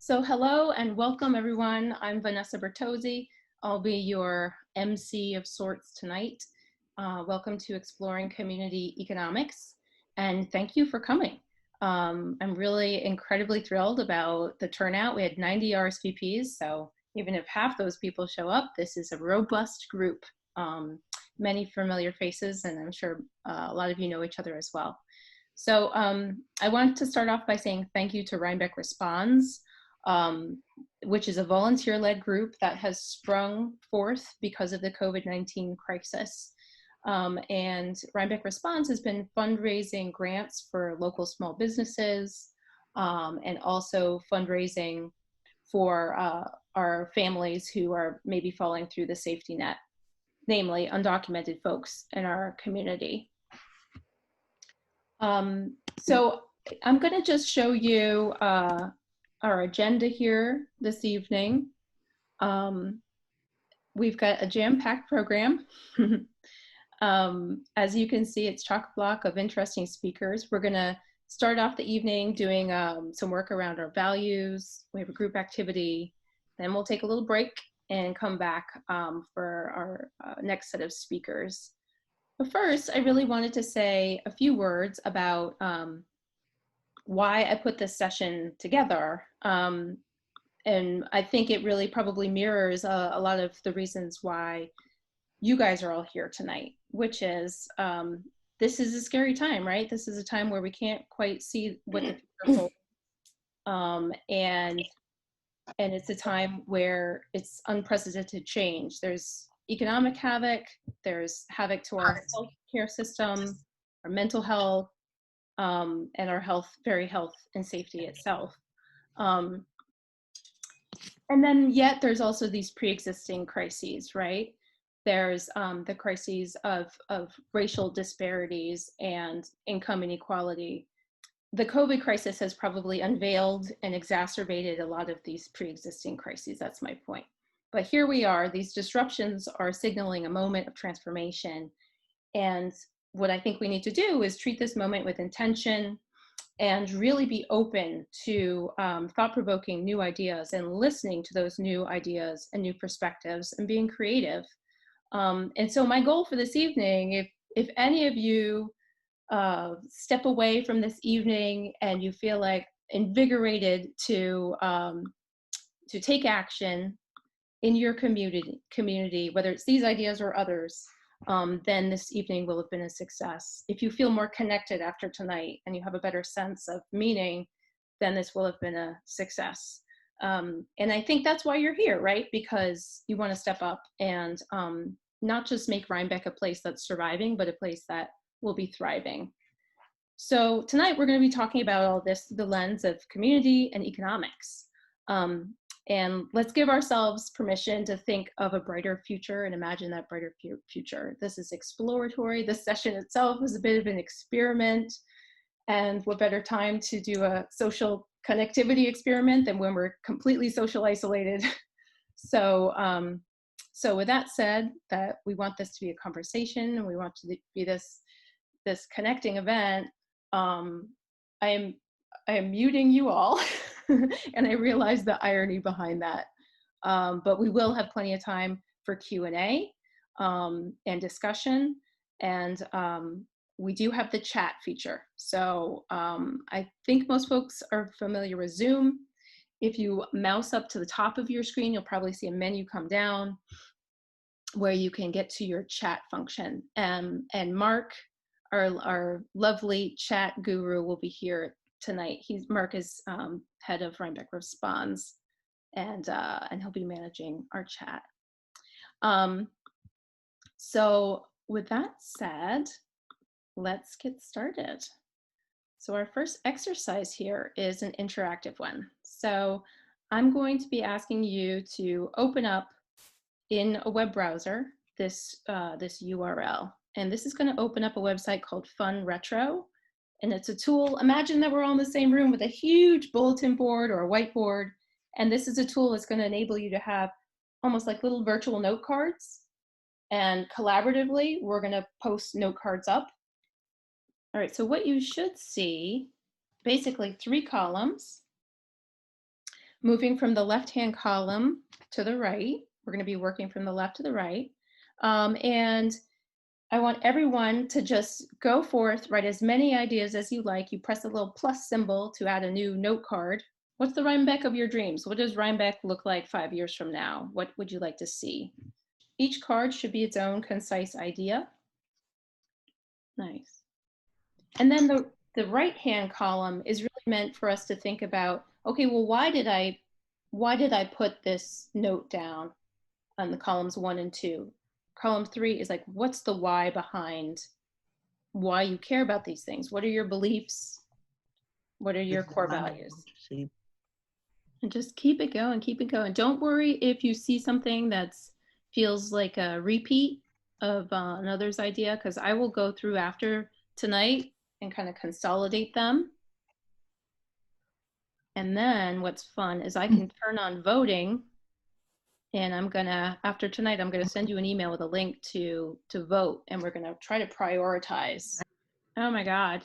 So hello and welcome everyone. I'm Vanessa Bertozzi. I'll be your MC of sorts tonight. Welcome to Exploring Community Economics and thank you for coming. I'm really incredibly thrilled about the turnout. We had 90 RSVPs, so even if half those people show up, this is a robust group. Many familiar faces, and I'm sure a lot of you know each other as well. So I want to start off by saying thank you to Rhinebeck Responds, which is a volunteer-led group that has sprung forth because of the COVID-19 crisis. And Rhinebeck Responds has been fundraising grants for local small businesses and also fundraising for our families who are maybe falling through the safety net, namely undocumented folks in our community. So I'm going to just show you our agenda here this evening. We've got a jam-packed program. As you can see, it's chock-a-block of interesting speakers. We're going to start off the evening doing some work around our values. We have a group activity. Then we'll take a little break and come back for our next set of speakers. But first, I really wanted to say a few words about why I put this session together. And I think it really probably mirrors a lot of the reasons why you guys are all here tonight, which is this is a scary time, right? This is a time where we can't quite see what the future holds. And it's a time where it's unprecedented change. There's economic havoc, there's havoc to our healthcare system, our mental health, and our very health and safety itself. And then yet there's also these pre-existing crises, right? There's the crises of racial disparities and income inequality. The COVID crisis has probably unveiled and exacerbated a lot of these pre-existing crises, that's my point. But here we are, these disruptions are signaling a moment of transformation. And what I think we need to do is treat this moment with intention and really be open to thought-provoking new ideas and listening to those new ideas and new perspectives and being creative. And so my goal for this evening, if any of you step away from this evening and you feel like invigorated to take action in your community, whether it's these ideas or others, then this evening will have been a success. If you feel more connected after tonight and you have a better sense of meaning, then this will have been a success. And I think that's why you're here, right? Because you want to step up and not just make Rhinebeck a place that's surviving, but a place that will be thriving. So tonight we're going to be talking about all this through the lens of community and economics. And let's give ourselves permission to think of a brighter future and imagine that brighter future. This is exploratory. This session itself is a bit of an experiment. And what better time to do a social connectivity experiment than when we're completely social isolated. So, so with that said, that we want this to be a conversation and we want to be this connecting event, I am muting you all. And I realize the irony behind that. But we will have plenty of time for Q&A and discussion. And we do have the chat feature. So I think most folks are familiar with Zoom. If you mouse up to the top of your screen, you'll probably see a menu come down where you can get to your chat function. And Mark, our lovely chat guru, will be here tonight. Mark is head of Rhinebeck Responds, and he'll be managing our chat. So with that said, let's get started. So our first exercise here is an interactive one. So I'm going to be asking you to open up in a web browser this URL, and this is going to open up a website called Fun Retro. And it's a tool. Imagine that we're all in the same room with a huge bulletin board or a whiteboard. And this is a tool that's going to enable you to have almost like little virtual note cards. And collaboratively, we're going to post note cards up. All right, so what you should see, basically 3 columns. moving from the left-hand column to the right. We're going to be working from the left to the right. And I want everyone to just go forth, write as many ideas as you like. You press the little plus symbol to add a new note card. What's the Rhinebeck of your dreams? What does Rhinebeck look like 5 years from now? What would you like to see? Each card should be its own concise idea. Nice. And then the right-hand column is really meant for us to think about, okay, well, why did I put this note down on the columns 1 and 2? Column 3 is like, what's the why behind why you care about these things? What are your beliefs? What are your core values? And just keep it going, keep it going. Don't worry if you see something that feels like a repeat of another's idea, because I will go through after tonight and kind of consolidate them. And then what's fun is I can turn on voting, and I'm gonna, after tonight, I'm gonna send you an email with a link to vote, and we're gonna try to prioritize. Oh my God.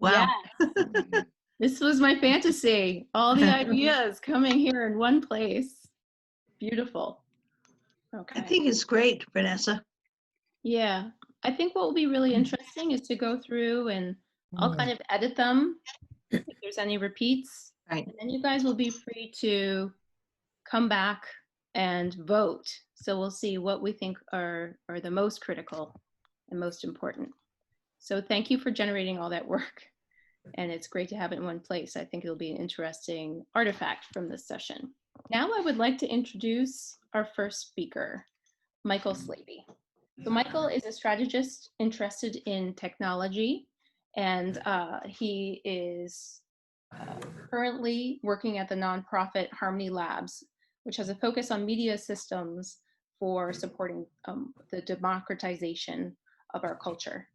Wow. Yes. This was my fantasy. All the ideas coming here in one place. Beautiful. Okay. I think it's great, Vanessa. Yeah. I think what will be really interesting is to go through and I'll kind of edit them if there's any repeats. Right. And then you guys will be free to come back and vote. So we'll see what we think are the most critical and most important. So thank you for generating all that work. And it's great to have it in one place. I think it'll be an interesting artifact from this session. Now I would like to introduce our first speaker, Michael Slavey. So Michael is a strategist interested in technology, and he is currently working at the nonprofit Harmony Labs, which has a focus on media systems for supporting the democratization of our culture.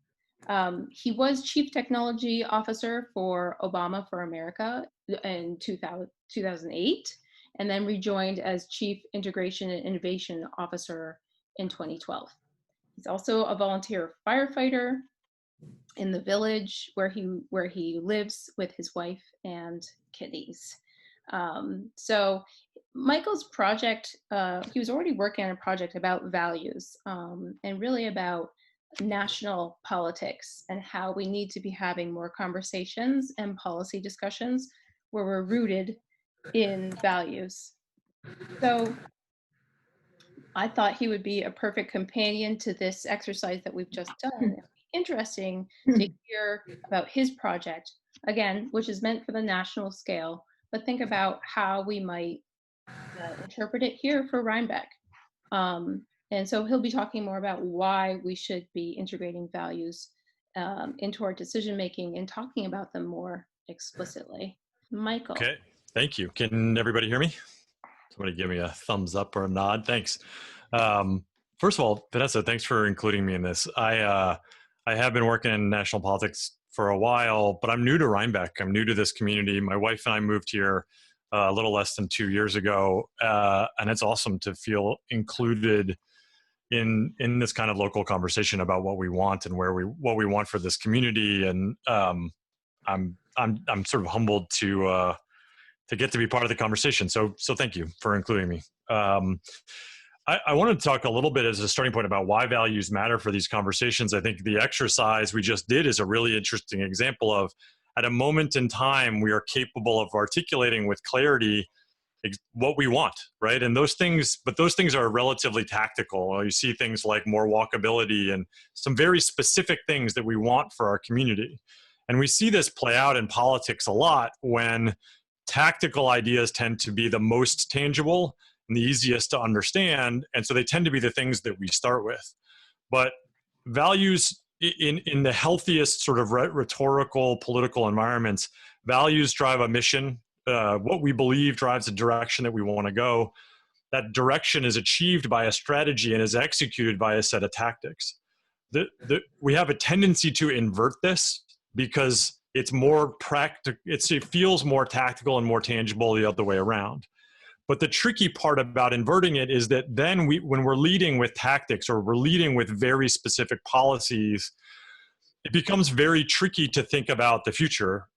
He was Chief Technology Officer for Obama for America in 2008, and then rejoined as Chief Integration and Innovation Officer in 2012. He's also a volunteer firefighter in the village where he lives with his wife and kitties. So Michael's project, he was already working on a project about values and really about national politics and how we need to be having more conversations and policy discussions where we're rooted in values. So I thought he would be a perfect companion to this exercise that we've just done. It'd be interesting to hear about his project, again, which is meant for the national scale, but think about how we might interpret it here for Rhinebeck. And so he'll be talking more about why we should be integrating values into our decision making and talking about them more explicitly. Michael. Okay, thank you. Can everybody hear me? Somebody give me a thumbs up or a nod. Thanks. First of all, Vanessa, thanks for including me in this. I have been working in national politics for a while, but I'm new to Rhinebeck. I'm new to this community. My wife and I moved here a little less than 2 years ago, and it's awesome to feel included in this kind of local conversation about what we want and what we want for this community. And I'm sort of humbled to get to be part of the conversation. So thank you for including me. I wanted to talk a little bit as a starting point about why values matter for these conversations. I think the exercise we just did is a really interesting example of, at a moment in time, we are capable of articulating with clarity what we want, right? And those things are relatively tactical. You see things like more walkability and some very specific things that we want for our community. And we see this play out in politics a lot when tactical ideas tend to be the most tangible and the easiest to understand. And so they tend to be the things that we start with. But values in the healthiest sort of rhetorical political environments, values drive a mission. What we believe drives the direction that we want to go. That direction is achieved by a strategy and is executed by a set of tactics. We have a tendency to invert this because it's more practical. It feels more tactical and more tangible the other way around. But the tricky part about inverting it is that then when we're leading with tactics or we're leading with very specific policies, it becomes very tricky to think about the future.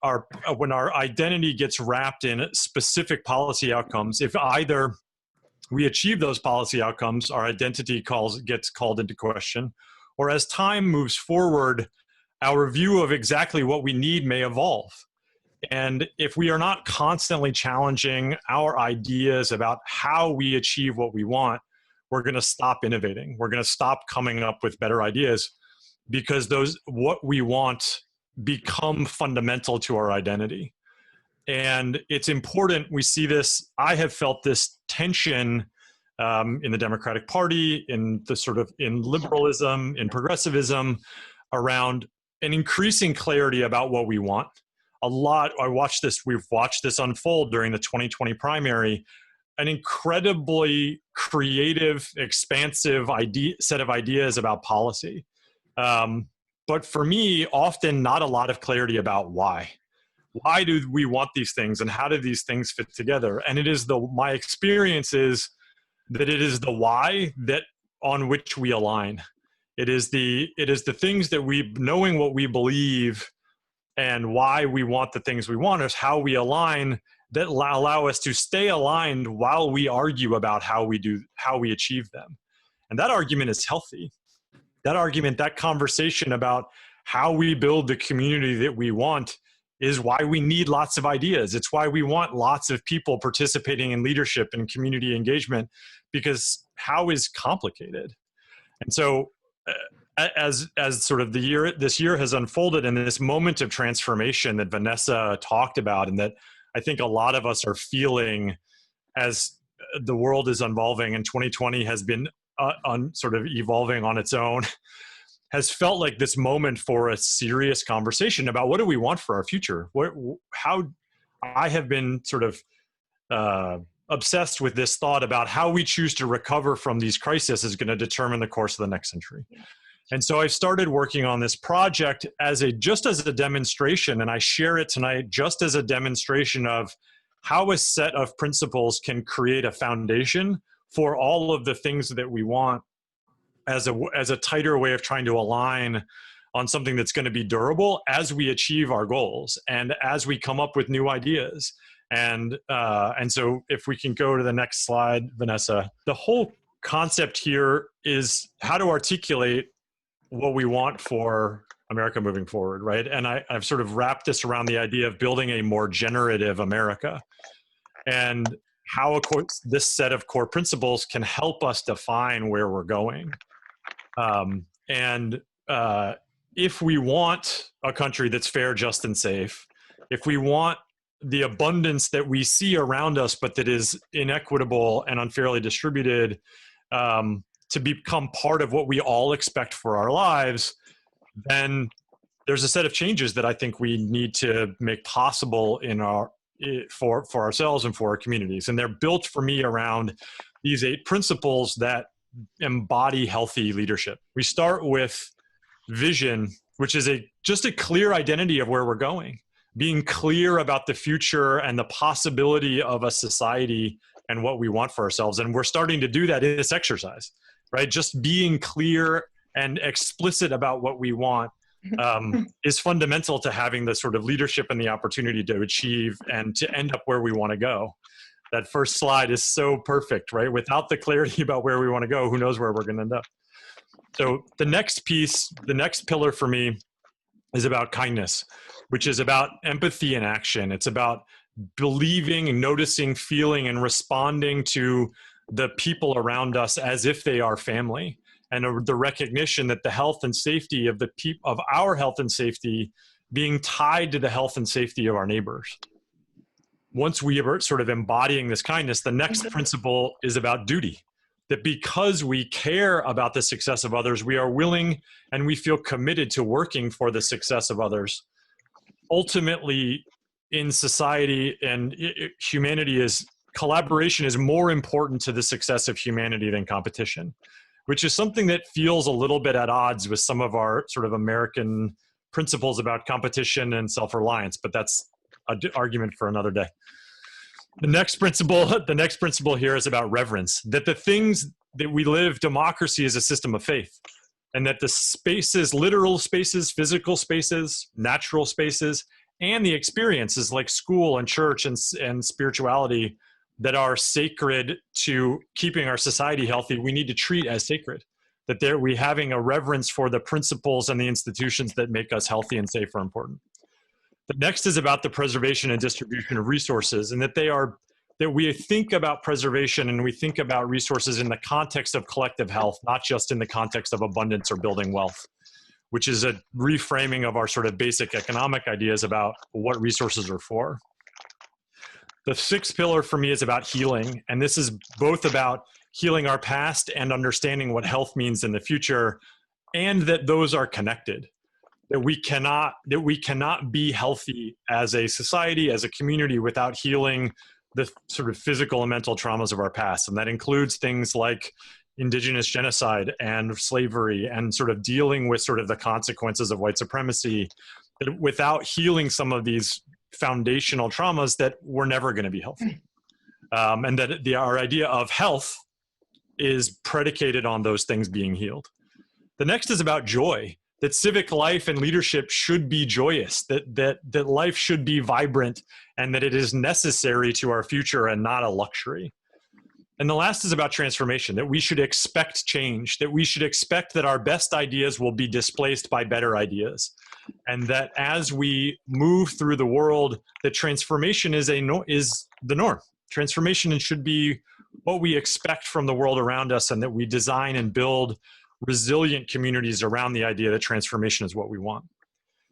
When our identity gets wrapped in specific policy outcomes, if either we achieve those policy outcomes, our identity gets called into question, or as time moves forward, our view of exactly what we need may evolve. And if we are not constantly challenging our ideas about how we achieve what we want, we're going to stop innovating. We're going to stop coming up with better ideas, because what we want become fundamental to our identity. And it's important, we see this, I have felt this tension in the Democratic Party, in liberalism, in progressivism, around an increasing clarity about what we want. We've watched this unfold during the 2020 primary, an incredibly creative, expansive set of ideas about policy. But for me, often not a lot of clarity about why. Why do we want these things, and how do these things fit together? And my experience is that it is the why on which we align. It is the things that knowing what we believe and why we want the things we want is how we align, that allow us to stay aligned while we argue about how we achieve them. And that argument is healthy. That conversation about how we build the community that we want is why we need lots of ideas. It's why we want lots of people participating in leadership and community engagement, because how is complicated. And so as sort of this year has unfolded, and this moment of transformation that Vanessa talked about, and that I think a lot of us are feeling as the world is evolving, and 2020 has been sort of evolving on its own, has felt like this moment for a serious conversation about what do we want for our future. How I have been sort of obsessed with this thought about how we choose to recover from these crises is going to determine the course of the next century. Yeah. And so I started working on this project just as a demonstration, and I share it tonight just as a demonstration of how a set of principles can create a foundation for all of the things that we want, as a tighter way of trying to align on something that's going to be durable as we achieve our goals and as we come up with new ideas. And so if we can go to the next slide, Vanessa, the whole concept here is how to articulate what we want for America moving forward, right? And I've sort of wrapped this around the idea of building a more generative America, and how this set of core principles can help us define where we're going. If we want a country that's fair, just, and safe, if we want the abundance that we see around us, but that is inequitable and unfairly distributed, to become part of what we all expect for our lives, then there's a set of changes that I think we need to make possible for ourselves and for our communities. And they're built for me around these 8 principles that embody healthy leadership. We start with vision, which is just a clear identity of where we're going, being clear about the future and the possibility of a society and what we want for ourselves. And we're starting to do that in this exercise, right? Just being clear and explicit about what we want is fundamental to having the sort of leadership and the opportunity to achieve and to end up where we want to go. That first slide is so perfect, right? Without the clarity about where we want to go, who knows where we're going to end up. So the next piece, the next pillar for me is about kindness, which is about empathy in action. It's about believing and noticing, feeling, and responding to the people around us as if they are family, and the recognition that the health and safety of our health and safety being tied to the health and safety of our neighbors. Once we are sort of embodying this kindness, the next principle is about duty. That because we care about the success of others, we are willing and we feel committed to working for the success of others. Ultimately, in society and humanity, collaboration is more important to the success of humanity than competition, which is something that feels a little bit at odds with some of our sort of American principles about competition and self-reliance, but that's an argument for another day. The next principle here is about reverence, that the things that we live, democracy is a system of faith. and that the spaces, literal spaces, physical spaces, natural spaces, and the experiences like school and church and spirituality that are sacred to keeping our society healthy, we need to treat as sacred. That we having a reverence for the principles and the institutions that make us healthy and safe are important. The next is about the preservation and distribution of resources, and that we think about preservation and we think about resources in the context of collective health, not just in the context of abundance or building wealth, which is a reframing of our sort of basic economic ideas about what resources are for. The sixth pillar for me is about healing, and this is both about healing our past and understanding what health means in the future, and that those are connected. That we cannot be healthy as a society, as a community, without healing the sort of physical and mental traumas of our past. And that includes things like indigenous genocide and slavery and sort of dealing with sort of the consequences of white supremacy. That without healing some of these foundational traumas, that we're never going to be healthy. And that our idea of health is predicated on those things being healed. The next is about joy. That civic life and leadership should be joyous, that life should be vibrant, and that it is necessary to our future and not a luxury. And the last is about transformation, that we should expect change, that we should expect that our best ideas will be displaced by better ideas. And that as we move through the world, that transformation is the norm. Transformation should be what we expect from the world around us, and that we design and build resilient communities around the idea that transformation is what we want.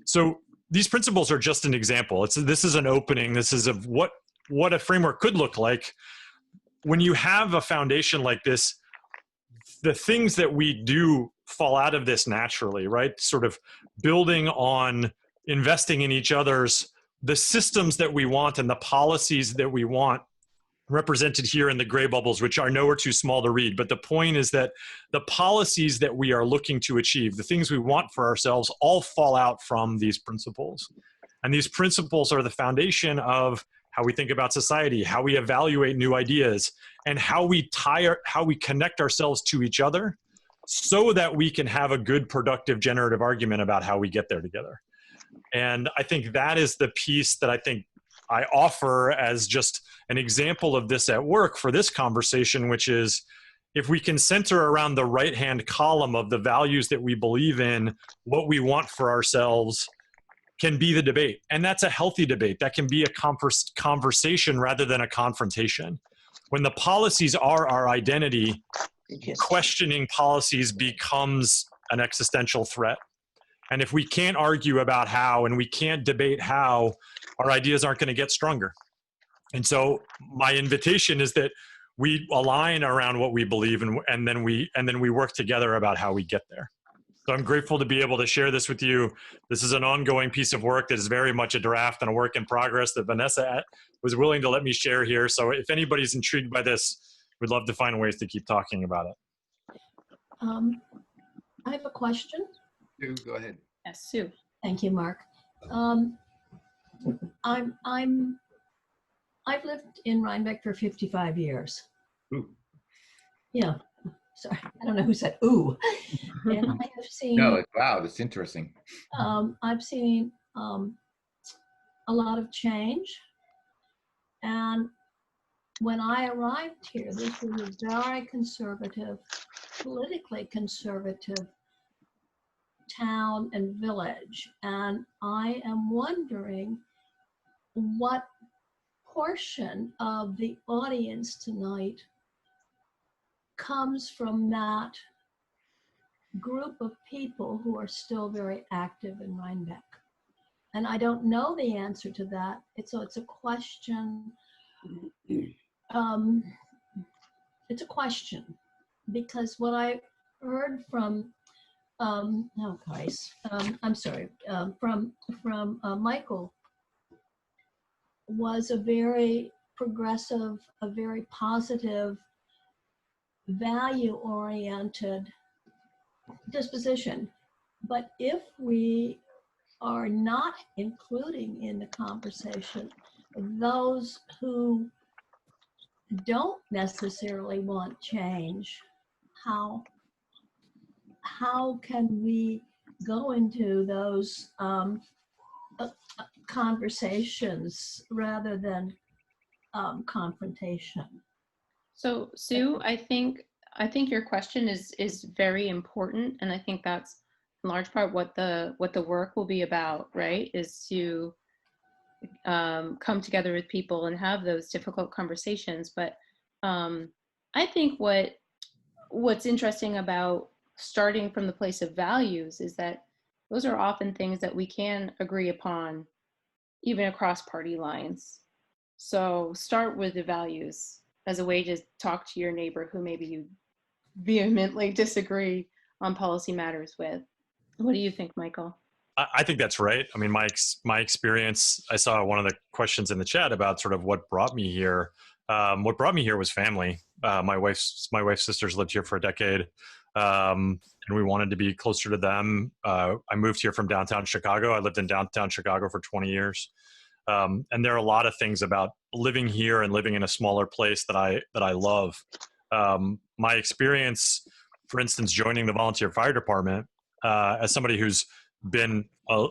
So these principles are just an example. This is an opening. This is of what a framework could look like. When you have a foundation like this, the things that we do fall out of this naturally, right? Sort of building on investing in each other's, the systems that we want and the policies that we want, represented here in the gray bubbles, which are nowhere too small to read. But the point is that the policies that we are looking to achieve, the things we want for ourselves, all fall out from these principles. And these principles are the foundation of how we think about society, how we evaluate new ideas, and how we connect ourselves to each other so that we can have a good, productive, generative argument about how we get there together. And I think that is the piece that I think I offer as just an example of this at work for this conversation, which is if we can center around the right-hand column of the values that we believe in, what we want for ourselves can be the debate. And that's a healthy debate. That can be a conversation rather than a confrontation. When the policies are our identity, questioning policies becomes an existential threat. And if we can't argue about how and we can't debate how, our ideas aren't going to get stronger. And so my invitation is that we align around what we believe and then we work together about how we get there. So I'm grateful to be able to share this with you. This is an ongoing piece of work that is very much a draft and a work in progress that Vanessa was willing to let me share here. So if anybody's intrigued by this, we'd love to find ways to keep talking about it. I have a question. Sue, go ahead. Yes, Sue. Thank you, Mark. I've lived in Rhinebeck for 55 years. Ooh. Yeah, sorry, I don't know who said ooh. And I have seen. No, wow, that's interesting. I've seen a lot of change, and when I arrived here, this was a very conservative, politically conservative town and village, and I am wondering what portion of the audience tonight comes from that group of people who are still very active in Rhinebeck. And I don't know the answer to that. So it's a question. It's a question because what I heard from Michael was a very progressive, a very positive, value-oriented disposition. But if we are not including in the conversation those who don't necessarily want change, how can we go into those conversations rather than confrontation? So Sue, I think your question is very important, and I think that's in large part what the work will be about, right? Is to come together with people and have those difficult conversations. But I think what's interesting about starting from the place of values is that those are often things that we can agree upon, even across party lines. So start with the values as a way to talk to your neighbor who maybe you vehemently disagree on policy matters with. What do you think, Michael? I think that's right. I mean, my experience, I saw one of the questions in the chat about sort of what brought me here. What brought me here was family. My wife's sisters lived here for a decade, and we wanted to be closer to them. I moved here from downtown Chicago. I lived in downtown Chicago for 20 years. And there are a lot of things about living here and living in a smaller place that I love. My experience, for instance, joining the volunteer fire department, as somebody who's been a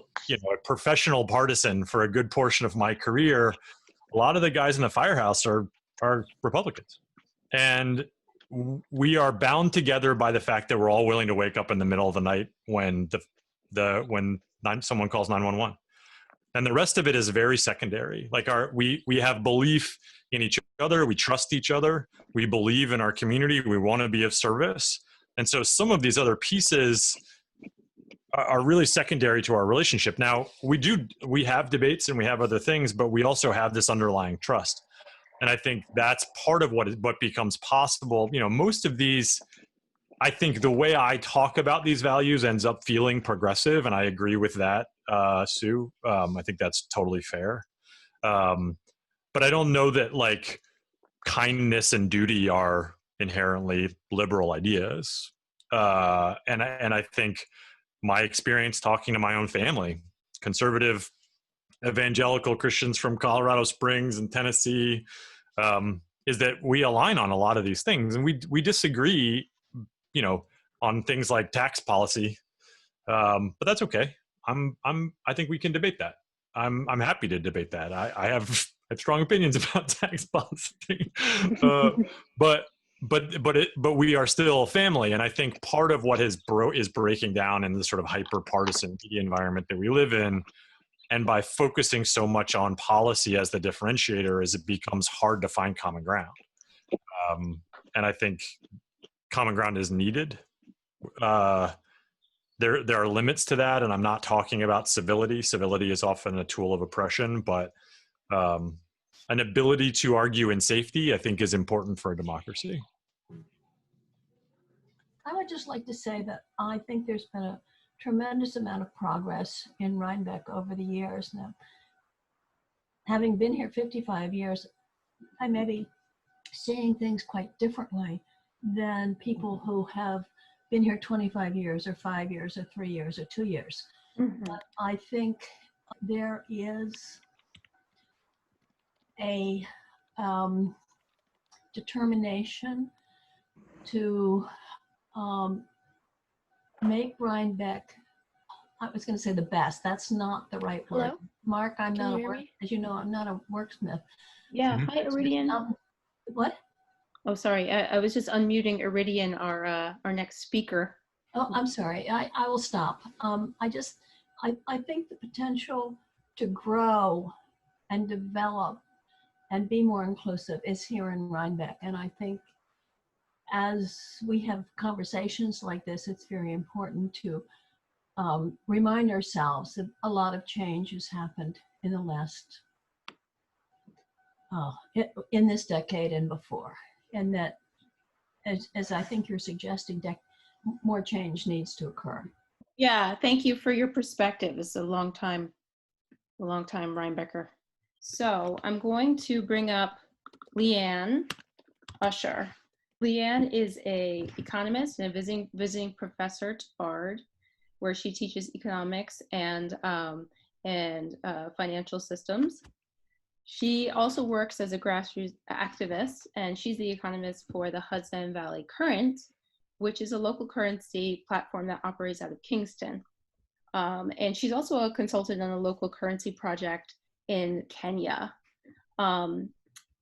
professional partisan for a good portion of my career, a lot of the guys in the firehouse are Republicans, and we are bound together by the fact that we're all willing to wake up in the middle of the night when someone calls 911. And the rest of it is very secondary. Like we have belief in each other, we trust each other, we believe in our community, we want to be of service. And so some of these other pieces are really secondary to our relationship. Now, we have debates and we have other things, but we also have this underlying trust. And I think that's part of what becomes possible. Most of these, I think the way I talk about these values ends up feeling progressive, and I agree with that, Sue. I think that's totally fair. But I don't know that like kindness and duty are inherently liberal ideas. And I think my experience talking to my own family, conservative evangelical Christians from Colorado Springs and Tennessee, is that we align on a lot of these things, and we disagree, on things like tax policy, but that's okay. I think we can debate that. I'm happy to debate that. I have strong opinions about tax policy, but we are still a family, and I think part of what is breaking down in the sort of hyper partisan environment that we live in, and by focusing so much on policy as the differentiator, is it becomes hard to find common ground. And I think common ground is needed. There are limits to that, and I'm not talking about civility. Civility is often a tool of oppression, but an ability to argue in safety, I think, is important for a democracy. I would just like to say that I think there's been a tremendous amount of progress in Rhinebeck over the years now. Having been here 55 years, I may be seeing things quite differently than people who have been here 25 years or 5 years or 3 years or 2 years. Mm-hmm. But I think there is a determination to make Rhinebeck, I was going to say the best. That's not the right word. Hello? Mark, I'm Can not you a hear work, me? as you know, I'm not a wordsmith. Yeah. Mhm. Hi, Iridian. What? Oh, sorry. I was just unmuting Iridian, our next speaker. Oh, I'm sorry. I will stop. I think the potential to grow and develop and be more inclusive is here in Rhinebeck. And I think as we have conversations like this, it's very important to remind ourselves that a lot of change has happened in the last, in this decade and before. And that, as I think you're suggesting, more change needs to occur. Yeah, thank you for your perspective. It's a long time Rhinebecker. So I'm going to bring up Leanne Usher. Leanne is a economist and a visiting professor to Bard, where she teaches economics and financial systems. She also works as a grassroots activist, and she's the economist for the Hudson Valley Current, which is a local currency platform that operates out of Kingston. And she's also a consultant on a local currency project in Kenya, and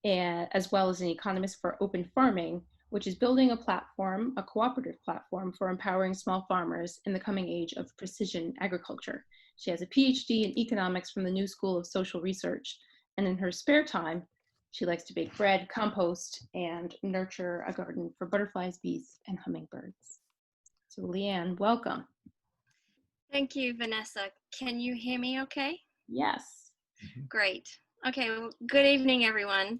as well as an economist for open farming, which is building a platform, a cooperative platform for empowering small farmers in the coming age of precision agriculture. She has a PhD in economics from the New School of Social Research. And in her spare time, she likes to bake bread, compost, and nurture a garden for butterflies, bees, and hummingbirds. So Leanne, welcome. Thank you, Vanessa. Can you hear me okay? Yes. Great. Okay, well, good evening, everyone.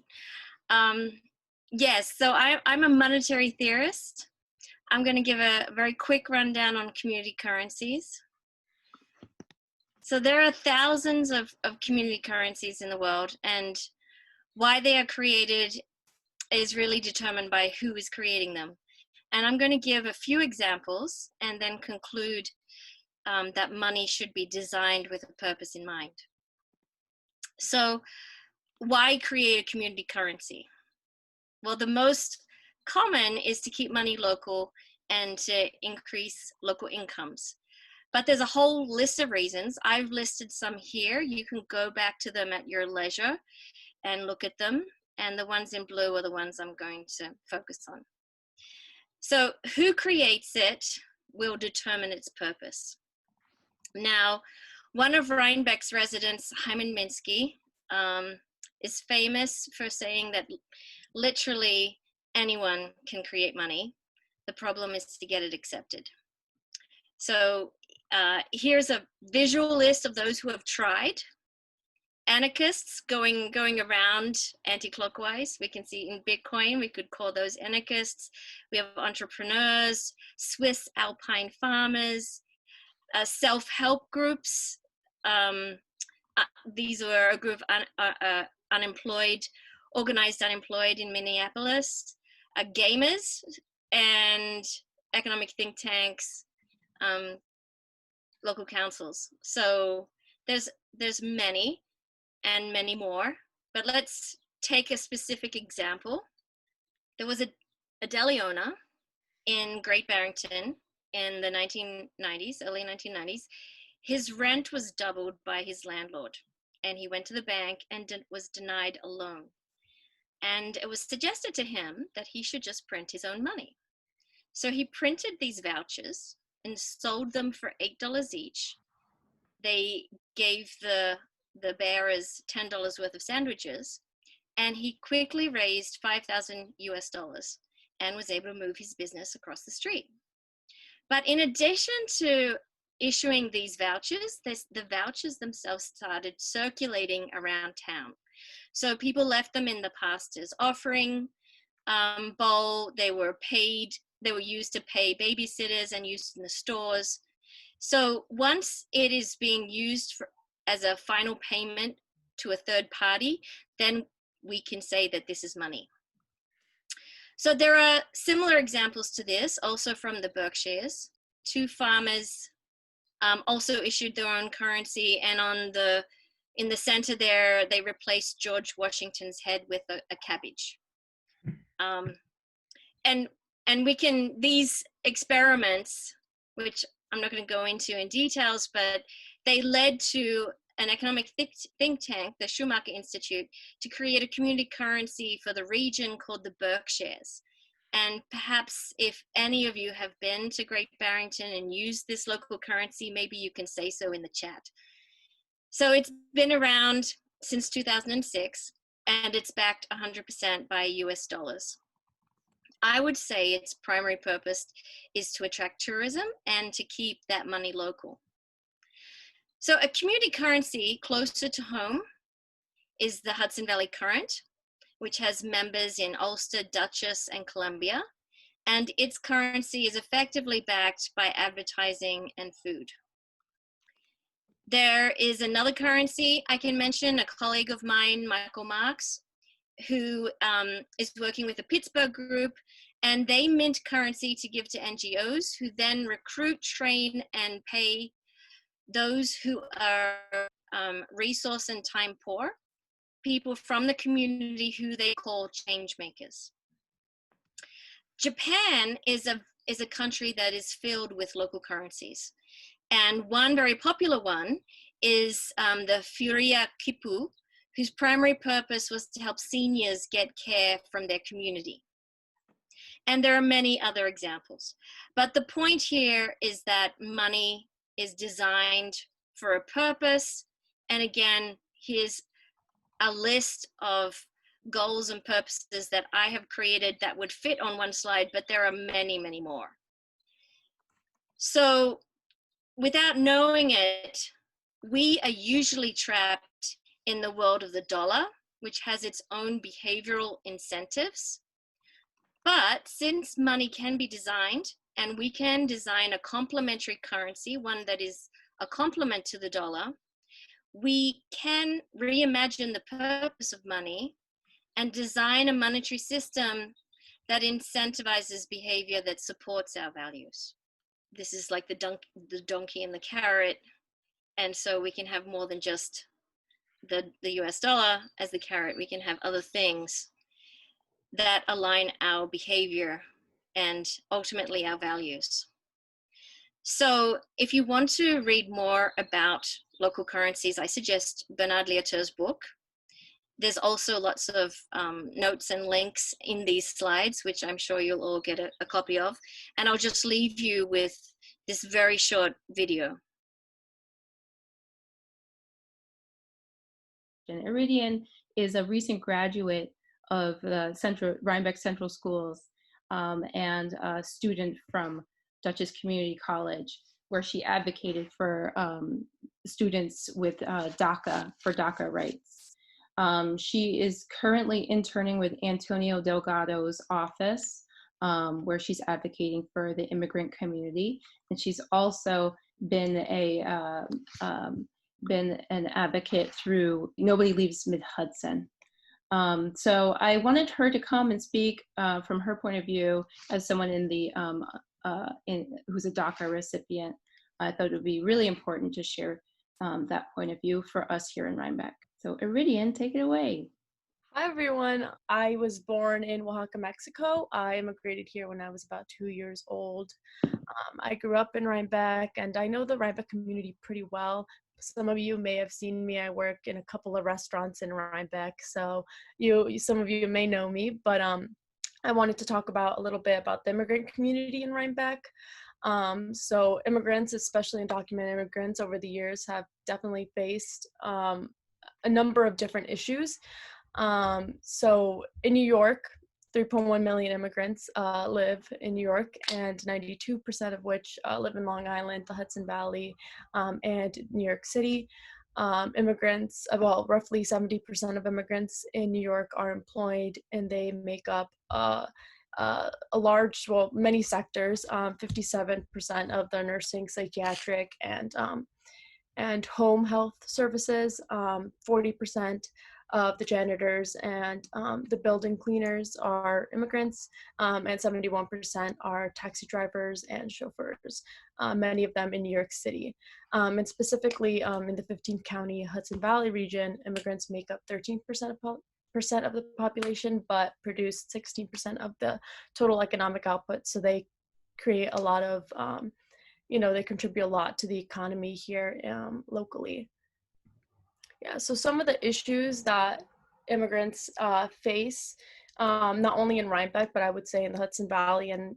Yes, so I'm a monetary theorist. I'm going to give a very quick rundown on community currencies. So there are thousands of community currencies in the world, and why they are created is really determined by who is creating them. And I'm going to give a few examples and then conclude that money should be designed with a purpose in mind. So why create a community currency? Well, the most common is to keep money local and to increase local incomes. But there's a whole list of reasons. I've listed some here. You can go back to them at your leisure and look at them. And the ones in blue are the ones I'm going to focus on. So who creates it will determine its purpose. Now, one of Rhinebeck's residents, Hyman Minsky, is famous for saying that literally anyone can create money. The problem is to get it accepted. So here's a visual list of those who have tried. Anarchists going around anti-clockwise. We can see in Bitcoin, we could call those anarchists. We have entrepreneurs, Swiss alpine farmers, self-help groups. These were a group of organized unemployed in Minneapolis, gamers, and economic think tanks, local councils. So there's many and many more, but let's take a specific example. There was a deli owner in Great Barrington in the 1990s, early 1990s. His rent was doubled by his landlord, and he went to the bank and was denied a loan. And it was suggested to him that he should just print his own money. So he printed these vouchers and sold them for $8 each. They gave the bearers $10 worth of sandwiches, and he quickly raised $5,000 US and was able to move his business across the street. But in addition to issuing these vouchers, the vouchers themselves started circulating around town. So people left them in the pastor's offering bowl. They were used to pay babysitters and used in the stores. So once it is being used as a final payment to a third party, then we can say that this is money. So there are similar examples to this, also from the Berkshires. Two farmers also issued their own currency, and in the center there, they replaced George Washington's head with a cabbage. And these experiments, which I'm not going to go into in details, but they led to an economic think tank, the Schumacher Institute, to create a community currency for the region called the Berkshires. And perhaps if any of you have been to Great Barrington and used this local currency, maybe you can say so in the chat. So it's been around since 2006, and it's backed 100% by US dollars. I would say its primary purpose is to attract tourism and to keep that money local. So a community currency closer to home is the Hudson Valley Current, which has members in Ulster, Dutchess, and Columbia, and its currency is effectively backed by advertising and food. There is another currency I can mention, a colleague of mine, Michael Marks, who is working with the Pittsburgh group, and they mint currency to give to NGOs who then recruit, train, and pay those who are resource and time poor, people from the community who they call change makers. Japan is a is a country that is filled with local currencies. And one very popular one is the Furia Kipu, whose primary purpose was to help seniors get care from their community. And there are many other examples. But the point here is that money is designed for a purpose. And again, here's a list of goals and purposes that I have created that would fit on one slide, but there are many, many more. So without knowing it, we are usually trapped in the world of the dollar, which has its own behavioral incentives. But since money can be designed, and we can design a complementary currency, one that is a complement to the dollar, we can reimagine the purpose of money and design a monetary system that incentivizes behavior that supports our values. This is like the donkey and the carrot. And so we can have more than just the US dollar as the carrot. We can have other things that align our behavior and ultimately our values. So if you want to read more about local currencies, I suggest Bernard Lietteau's book. There's also lots of notes and links in these slides, which I'm sure you'll all get a copy of. And I'll just leave you with this very short video. Iridian is a recent graduate of the Rhinebeck Central Schools and a student from Dutchess Community College, where she advocated for students with DACA rights. She is currently interning with Antonio Delgado's office, where she's advocating for the immigrant community, and she's also been an advocate through Nobody Leaves Mid-Hudson. So I wanted her to come and speak from her point of view as someone in the who's a DACA recipient. I thought it would be really important to share that point of view for us here in Rhinebeck. So Iridian, take it away. Hi everyone, I was born in Oaxaca, Mexico. I immigrated here when I was about 2 years old. I grew up in Rhinebeck and I know the Rhinebeck community pretty well. Some of you may have seen me. I work in a couple of restaurants in Rhinebeck, so some of you may know me, but I wanted to talk a little bit about the immigrant community in Rhinebeck. So immigrants, especially undocumented immigrants, over the years have definitely faced a number of different issues. So in New York, 3.1 million immigrants live in New York, and 92% of which live in Long Island, the Hudson Valley, and New York City. Immigrants, roughly 70% of immigrants in New York are employed, and they make up many sectors, 57% of the nursing, psychiatric, and home health services, 40% of the janitors and the building cleaners are immigrants, and 71% are taxi drivers and chauffeurs, many of them in New York City. And specifically in the 15-county Hudson Valley region, immigrants make up 13% of the population, but produce 16% of the total economic output. So they create a lot of, they contribute a lot to the economy here locally. Yeah, so some of the issues that immigrants face, not only in Rhinebeck, but I would say in the Hudson Valley and,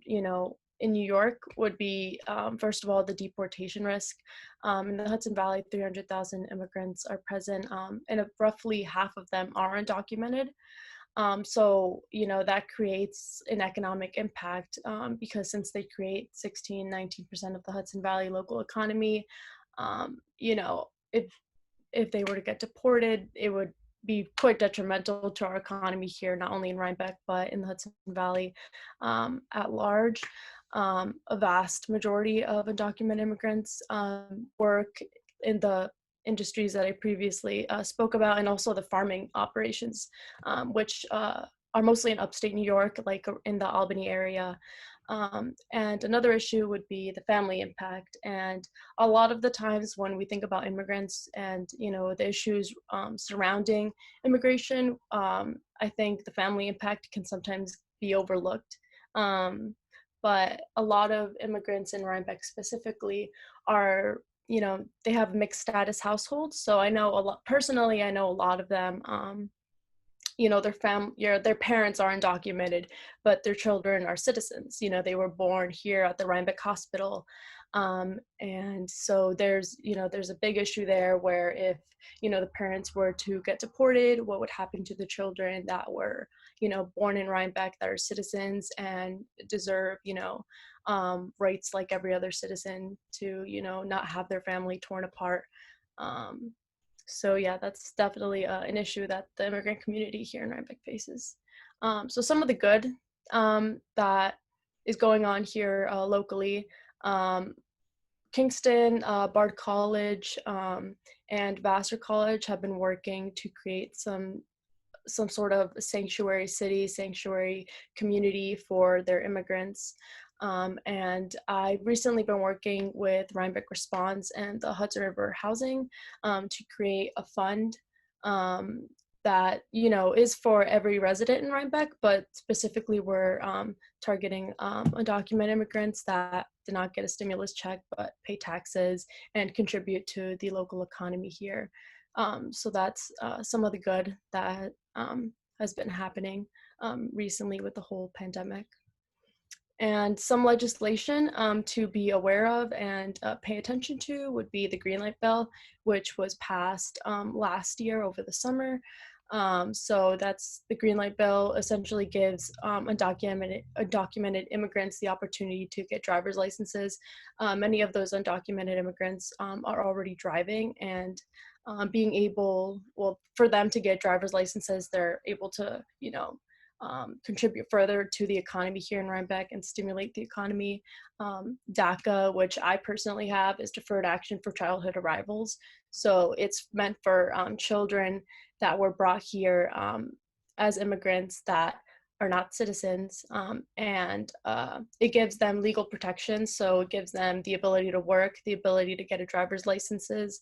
in New York would be, first of all, the deportation risk. In the Hudson Valley, 300,000 immigrants are present, and roughly half of them are undocumented. So, that creates an economic impact because since they create 19% of the Hudson Valley local economy, if they were to get deported, it would be quite detrimental to our economy here, not only in Rhinebeck, but in the Hudson Valley at large. A vast majority of undocumented immigrants work in the industries that I previously spoke about, and also the farming operations, which are mostly in upstate New York, like in the Albany area. And another issue would be the family impact. And a lot of the times when we think about immigrants and, the issues surrounding immigration, I think the family impact can sometimes be overlooked. but a lot of immigrants in Rhinebeck specifically are, they have mixed status households. So I know a lot, personally, I know a lot of them, their parents are undocumented, but their children are citizens. They were born here at the Rhinebeck Hospital. And so there's a big issue there where if, the parents were to get deported, what would happen to the children that were, born in Rhinebeck, that are citizens and deserve, rights like every other citizen to, not have their family torn apart. So yeah, that's definitely an issue that the immigrant community here in Rhinebeck faces. So some of the good that is going on here locally, Kingston, Bard College, and Vassar College have been working to create some sort of sanctuary city, sanctuary community for their immigrants. And I've recently been working with Rhinebeck Responds and the Hudson River Housing to create a fund that, is for every resident in Rhinebeck, but specifically we're targeting undocumented immigrants that did not get a stimulus check but pay taxes and contribute to the local economy here. So that's some of the good that has been happening recently with the whole pandemic. And some legislation to be aware of and pay attention to would be the Green Light Bill, which was passed last year over the summer. So that's the Green Light Bill essentially gives undocumented immigrants the opportunity to get driver's licenses. Many of those undocumented immigrants are already driving, and being able, for them to get driver's licenses, they're able to, contribute further to the economy here in Rhinebeck and stimulate the economy. DACA, which I personally have, is Deferred Action for Childhood Arrivals. So it's meant for children that were brought here as immigrants that are not citizens, and it gives them legal protection. So it gives them the ability to work, the ability to get a driver's licenses.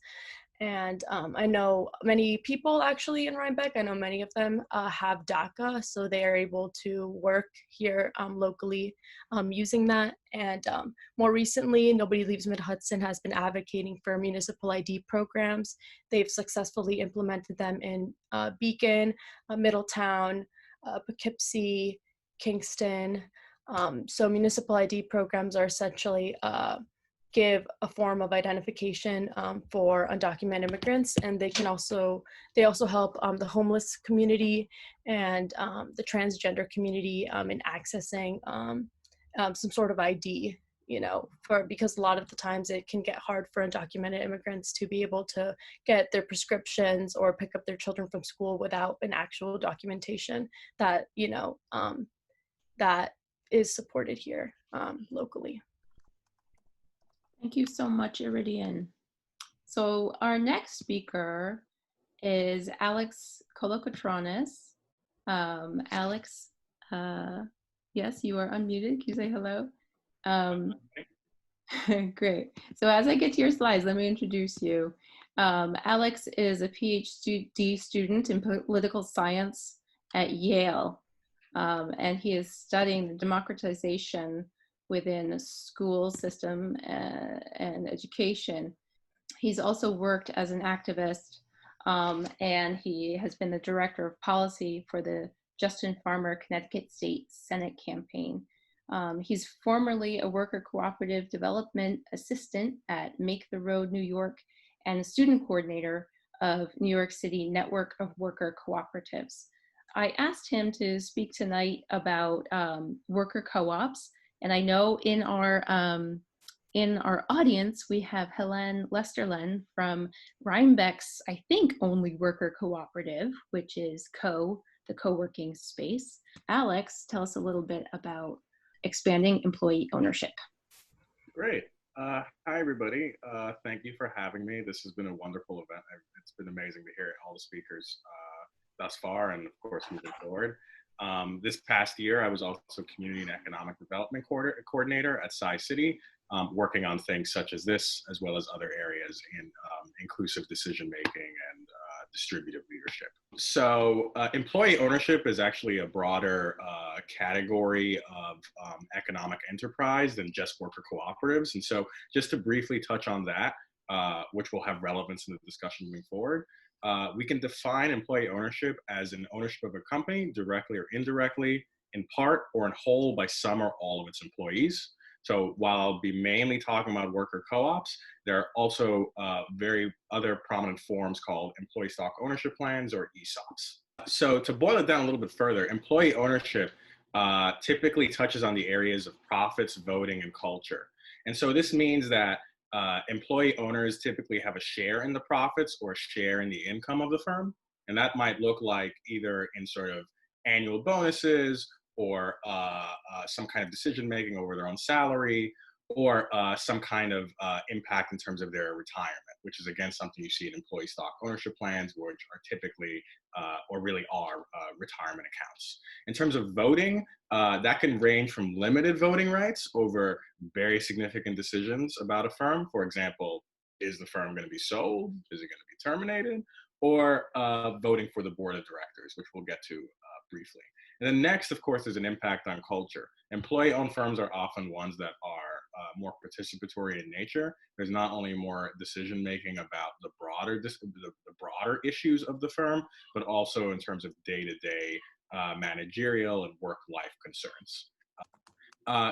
And I know many people actually in Rhinebeck, I know many of them have DACA, so they are able to work here locally using that. And more recently, Nobody Leaves Mid-Hudson has been advocating for municipal ID programs. They've successfully implemented them in Beacon, Middletown, Poughkeepsie, Kingston. So municipal ID programs are essentially give a form of identification for undocumented immigrants, and they also help the homeless community and the transgender community in accessing some sort of ID, because a lot of the times it can get hard for undocumented immigrants to be able to get their prescriptions or pick up their children from school without an actual documentation that, that is supported here locally. Thank you so much, Iridian. So our next speaker is Alex Kolokotronis. Alex, yes, you are unmuted. Can you say hello? Great. So as I get to your slides, let me introduce you. Alex is a PhD student in political science at Yale, and he is studying the democratization within the school system and education. He's also worked as an activist, and he has been the director of policy for the Justin Farmer Connecticut State Senate campaign. He's formerly a worker cooperative development assistant at Make the Road New York and a student coordinator of New York City Network of Worker Cooperatives. I asked him to speak tonight about worker co-ops. And I know in our audience, we have Helen Lentz from Rhinebeck's, I think, only worker cooperative, which is the co-working space. Alex, tell us a little bit about expanding employee ownership. Great. Hi, everybody. Thank you for having me. This has been a wonderful event. It's been amazing to hear all the speakers thus far, and of course, moving forward. This past year, I was also Community and Economic Development Coordinator at Sci-City, working on things such as this, as well as other areas in inclusive decision-making and distributive leadership. So employee ownership is actually a broader category of economic enterprise than just worker cooperatives. And so just to briefly touch on that, which will have relevance in the discussion moving forward, we can define employee ownership as an ownership of a company, directly or indirectly, in part or in whole by some or all of its employees. So while I'll be mainly talking about worker co-ops, there are also very other prominent forms called employee stock ownership plans or ESOPs. So to boil it down a little bit further, employee ownership typically touches on the areas of profits, voting, and culture. And so this means that employee owners typically have a share in the profits or a share in the income of the firm. And that might look like either in sort of annual bonuses or some kind of decision-making over their own salary, or some kind of impact in terms of their retirement, which is again something you see in employee stock ownership plans, which are typically, or really are, retirement accounts. In terms of voting, that can range from limited voting rights over very significant decisions about a firm. For example, is the firm going to be sold? Is it going to be terminated? Or voting for the board of directors, which we'll get to briefly. And then next, of course, there's an impact on culture. Employee-owned firms are often ones that are more participatory in nature. There's not only more decision-making about the broader issues of the firm, but also in terms of day-to-day managerial and work-life concerns.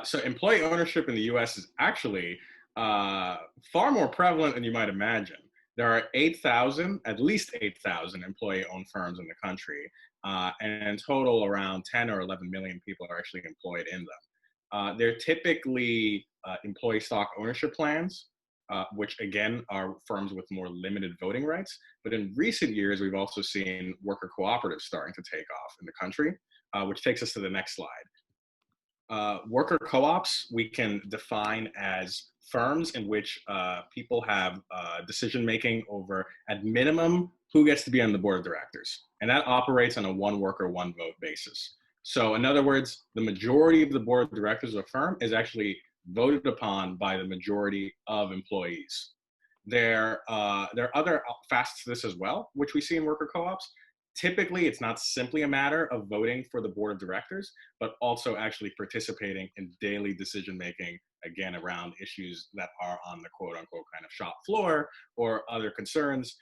So employee ownership in the US is actually far more prevalent than you might imagine. There are 8,000, at least 8,000 employee-owned firms in the country, and in total around 10 or 11 million people are actually employed in them. They're typically employee stock ownership plans, which again are firms with more limited voting rights. But in recent years, we've also seen worker cooperatives starting to take off in the country, which takes us to the next slide. Worker co-ops we can define as firms in which people have decision-making over, at minimum, who gets to be on the board of directors. And that operates on a one worker, one vote basis. So in other words, the majority of the board of directors of a firm is actually voted upon by the majority of employees. There are other facets to this as well, which we see in worker co-ops. Typically, it's not simply a matter of voting for the board of directors, but also actually participating in daily decision-making, again, around issues that are on the quote-unquote kind of shop floor or other concerns.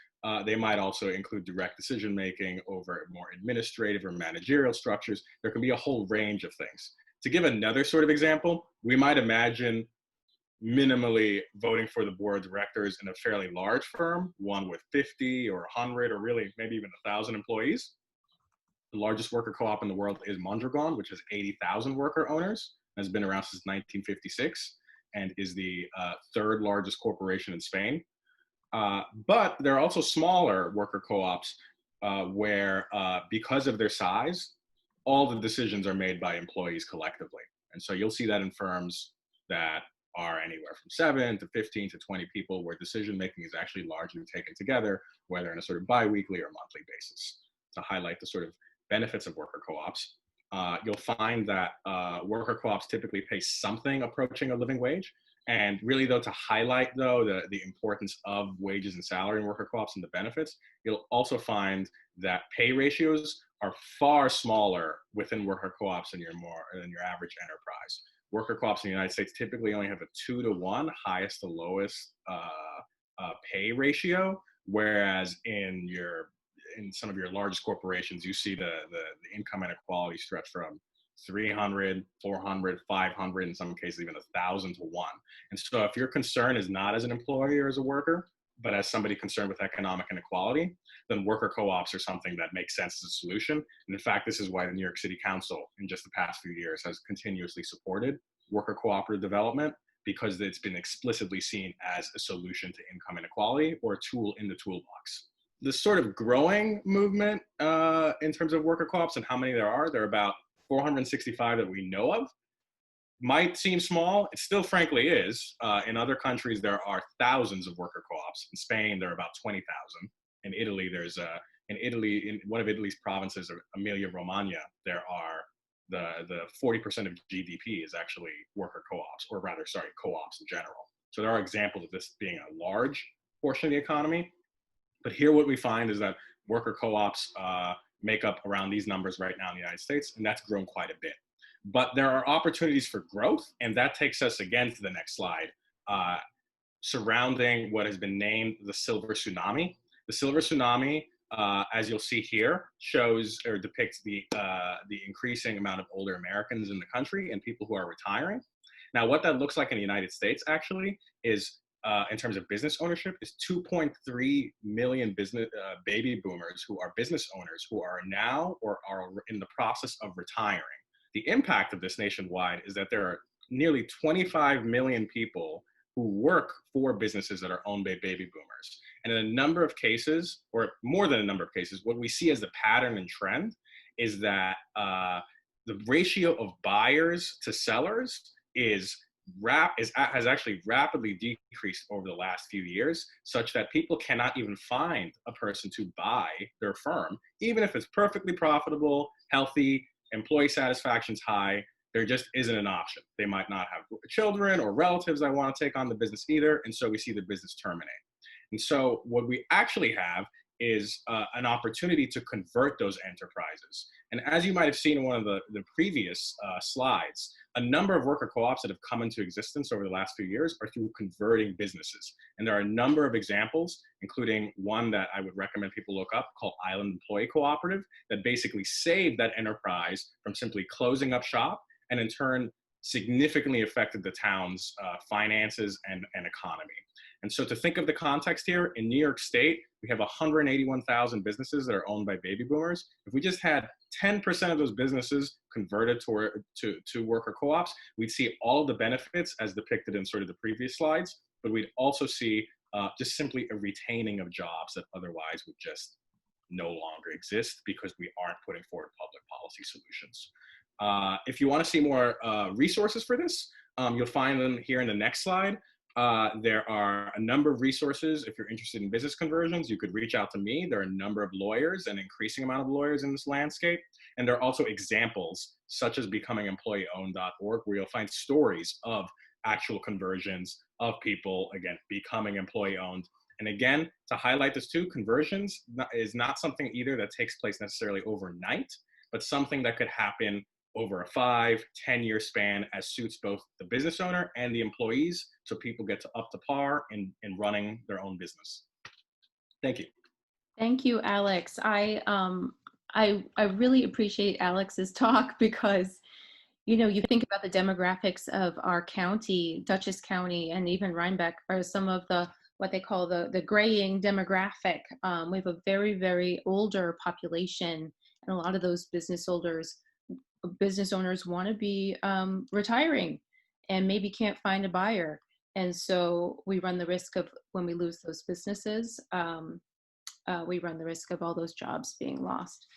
They might also include direct decision-making over more administrative or managerial structures. There can be a whole range of things. To give another sort of example, we might imagine minimally voting for the board of directors in a fairly large firm, one with 50 or 100 or really maybe even 1,000 employees. The largest worker co-op in the world is Mondragon, which has 80,000 worker owners, has been around since 1956, and is the third largest corporation in Spain. But there are also smaller worker co-ops where, because of their size, all the decisions are made by employees collectively. And so you'll see that in firms that are anywhere from 7 to 15 to 20 people, where decision-making is actually largely taken together, whether in a sort of bi-weekly or monthly basis. To highlight the sort of benefits of worker co-ops, you'll find that worker co-ops typically pay something approaching a living wage. And really, though, to highlight, though, the importance of wages and salary in worker co-ops and the benefits, you'll also find that pay ratios are far smaller within worker co-ops than your average enterprise. Worker co-ops in the United States typically only have a 2-to-1 highest to lowest pay ratio, whereas in some of your largest corporations, you see the income inequality stretch from 300, 400, 500, in some cases even 1,000 to 1. And so if your concern is not as an employee or as a worker, but as somebody concerned with economic inequality, then worker co-ops are something that makes sense as a solution. And in fact, this is why the New York City Council in just the past few years has continuously supported worker cooperative development, because it's been explicitly seen as a solution to income inequality or a tool in the toolbox. The sort of growing movement in terms of worker co-ops and how many there are about 465 that we know of. Might seem small. It still frankly is. In other countries, there are thousands of worker co-ops. In Spain, there are about 20,000. In Italy, in one of Italy's provinces, Emilia-Romagna, there are the 40% of GDP is actually worker co-ops, or rather, sorry, co-ops in general. So there are examples of this being a large portion of the economy. But here what we find is that worker co-ops make up around these numbers right now in the United States, and that's grown quite a bit. But there are opportunities for growth, and that takes us again to the next slide, surrounding what has been named the Silver Tsunami. The Silver Tsunami, as you'll see here, shows or depicts the increasing amount of older Americans in the country and people who are retiring. Now, what that looks like in the United States actually is, in terms of business ownership, is 2.3 million baby boomers who are business owners who are now or are in the process of retiring. The impact of this nationwide is that there are nearly 25 million people who work for businesses that are owned by baby boomers. And in a number of cases, or more than a number of cases, what we see as the pattern and trend is that the ratio of buyers to sellers has actually rapidly decreased over the last few years, such that people cannot even find a person to buy their firm, even if it's perfectly profitable, healthy, employee satisfaction's high. There just isn't an option. They might not have children or relatives that want to take on the business either, and so we see the business terminate. And so what we actually have is an opportunity to convert those enterprises. And as you might have seen in one of the previous slides, a number of worker co-ops that have come into existence over the last few years are through converting businesses. And there are a number of examples, including one that I would recommend people look up called Island Employee Cooperative, that basically saved that enterprise from simply closing up shop, and in turn significantly affected the town's finances and economy. And so to think of the context here, in New York State, we have 181,000 businesses that are owned by baby boomers. If we just had 10% of those businesses converted to worker co-ops, we'd see all the benefits as depicted in sort of the previous slides, but we'd also see just simply a retaining of jobs that otherwise would just no longer exist because we aren't putting forward public policy solutions. If you want to see more resources for this, you'll find them here in the next slide. There are a number of resources. If you're interested in business conversions, you could reach out to me. There are a number of lawyers, an increasing amount of lawyers in this landscape. And there are also examples, such as becomingemployeeowned.org, where you'll find stories of actual conversions of people, again, becoming employee owned. And again, to highlight this too, conversions is not something either that takes place necessarily overnight, but something that could happen over a 5-10 year span as suits both the business owner and the employees, so people get to up to par in running their own business. Thank you. Thank you, Alex. I really appreciate Alex's talk because, you know, you think about the demographics of our county, Dutchess County, and even Rhinebeck are some of the what they call the graying demographic. We have a very, very older population, and a lot of those business owners want to be retiring and maybe can't find a buyer. And so we run the risk of, when we lose those businesses, we run the risk of all those jobs being lost.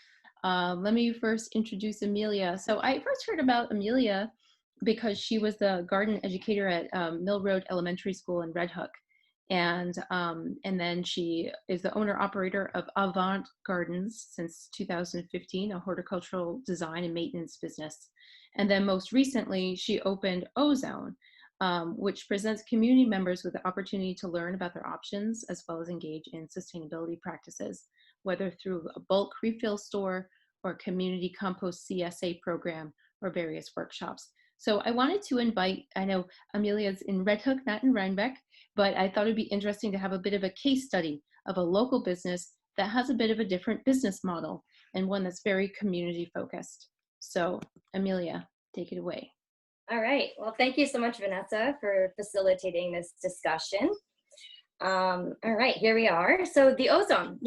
Let me first introduce Amelia. So I first heard about Amelia because she was the garden educator at Mill Road Elementary School in Red Hook. And then she is the owner operator of Avant Gardens since 2015, a horticultural design and maintenance business. And then most recently, she opened Ozone, which presents community members with the opportunity to learn about their options as well as engage in sustainability practices, whether through a bulk refill store or a community compost CSA program or various workshops. So I wanted to invite, I know Amelia's in Red Hook, not in Rhinebeck, but I thought it'd be interesting to have a bit of a case study of a local business that has a bit of a different business model and one that's very community focused. So Amelia, take it away. All right. Well, thank you so much, Vanessa, for facilitating this discussion. All right, here we are. So the Ozone,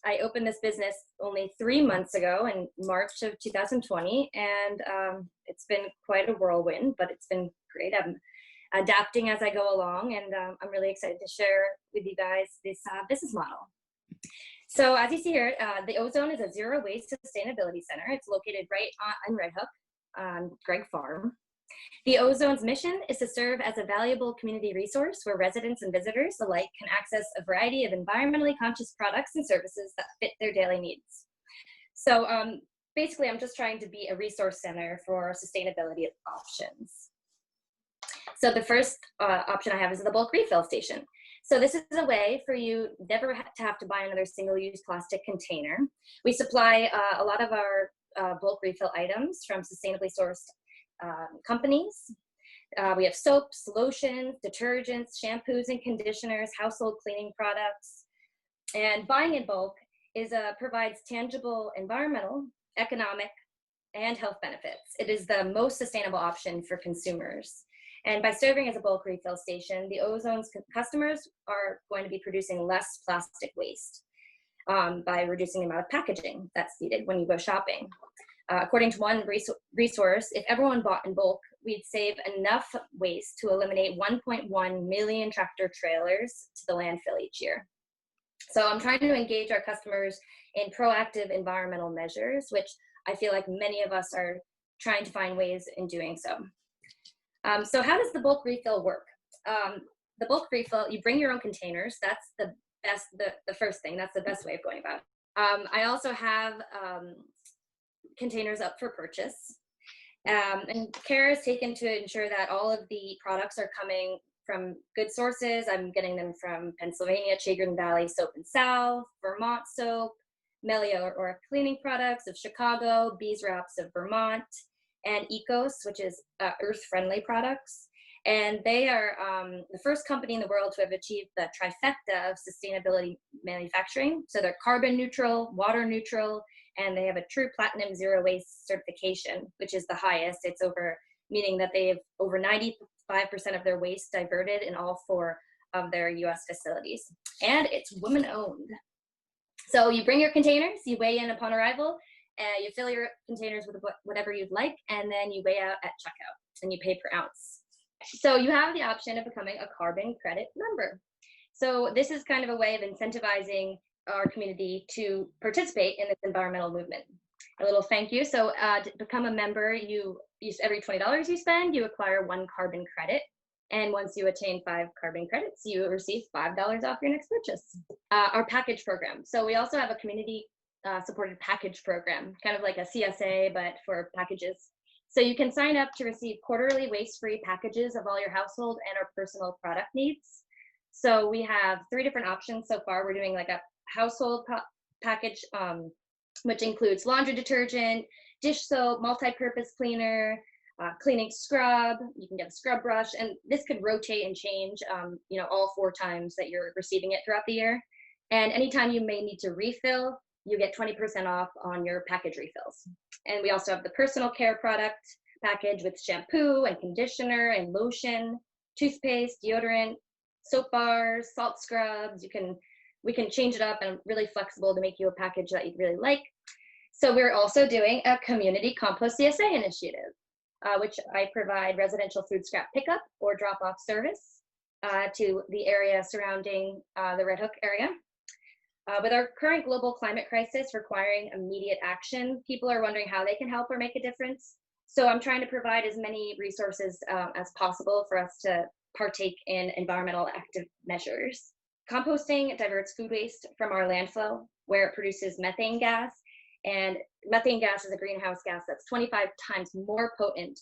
I opened this business only 3 months ago in March of 2020, and it's been quite a whirlwind, but it's been great. I'm adapting as I go along, and I'm really excited to share with you guys this business model. So as you see here, the Ozone is a zero waste sustainability center. It's located right on Red Hook on Gregg Farm. The Ozone's mission is to serve as a valuable community resource where residents and visitors alike can access a variety of environmentally conscious products and services that fit their daily needs. So basically, I'm just trying to be a resource center for sustainability options. So the first option I have is the bulk refill station. So this is a way for you never to have to buy another single-use plastic container. We supply a lot of our bulk refill items from sustainably sourced companies. We have soaps, lotions, detergents, shampoos and conditioners, household cleaning products. And buying in bulk provides tangible environmental, economic, and health benefits. It is the most sustainable option for consumers. And by serving as a bulk refill station, the Ozone's customers are going to be producing less plastic waste by reducing the amount of packaging that's needed when you go shopping. According to one resource, if everyone bought in bulk, we'd save enough waste to eliminate 1.1 million tractor trailers to the landfill each year. So I'm trying to engage our customers in proactive environmental measures, which I feel like many of us are trying to find ways in doing so. So how does the bulk refill work? The bulk refill, you bring your own containers. That's the first thing. That's the best way of going about it. I also have containers up for purchase. And care is taken to ensure that all of the products are coming from good sources. I'm getting them from Pennsylvania, Chagrin Valley Soap and South, Vermont Soap, Melia or cleaning products of Chicago, Beeswax of Vermont, and Ecos, which is earth-friendly products. And they are the first company in the world to have achieved the trifecta of sustainability manufacturing. So they're carbon neutral, water neutral, and they have a true platinum zero waste certification, which is the highest. It's meaning that they have over 95% of their waste diverted in all 4 of their US facilities. And it's woman owned. So you bring your containers, you weigh in upon arrival, you fill your containers with whatever you'd like, and then you weigh out at checkout and you pay per ounce. So you have the option of becoming a carbon credit member. So this is kind of a way of incentivizing our community to participate in this environmental movement. A little thank you. So to become a member, every $20 you spend, you acquire 1 carbon credit. And once you attain 5 carbon credits, you receive $5 off your next purchase. Our package program. So we also have a community supported package program, kind of like a CSA, but for packages. So you can sign up to receive quarterly waste-free packages of all your household and or personal product needs. So we have 3 different options so far. We're doing like a household package, which includes laundry detergent, dish soap, multi-purpose cleaner, cleaning scrub. You can get a scrub brush, and this could rotate and change, all 4 times that you're receiving it throughout the year. And anytime you may need to refill, you get 20% off on your package refills. And we also have the personal care product package with shampoo and conditioner and lotion, toothpaste, deodorant, soap bars, salt scrubs. We can change it up and really flexible to make you a package that you'd really like. So we're also doing a community compost CSA initiative, which I provide residential food scrap pickup or drop-off service to the area surrounding the Red Hook area. With our current global climate crisis requiring immediate action, people are wondering how they can help or make a difference. So I'm trying to provide as many resources as possible for us to partake in environmental active measures. Composting diverts food waste from our landfill, where it produces methane gas. And methane gas is a greenhouse gas that's 25 times more potent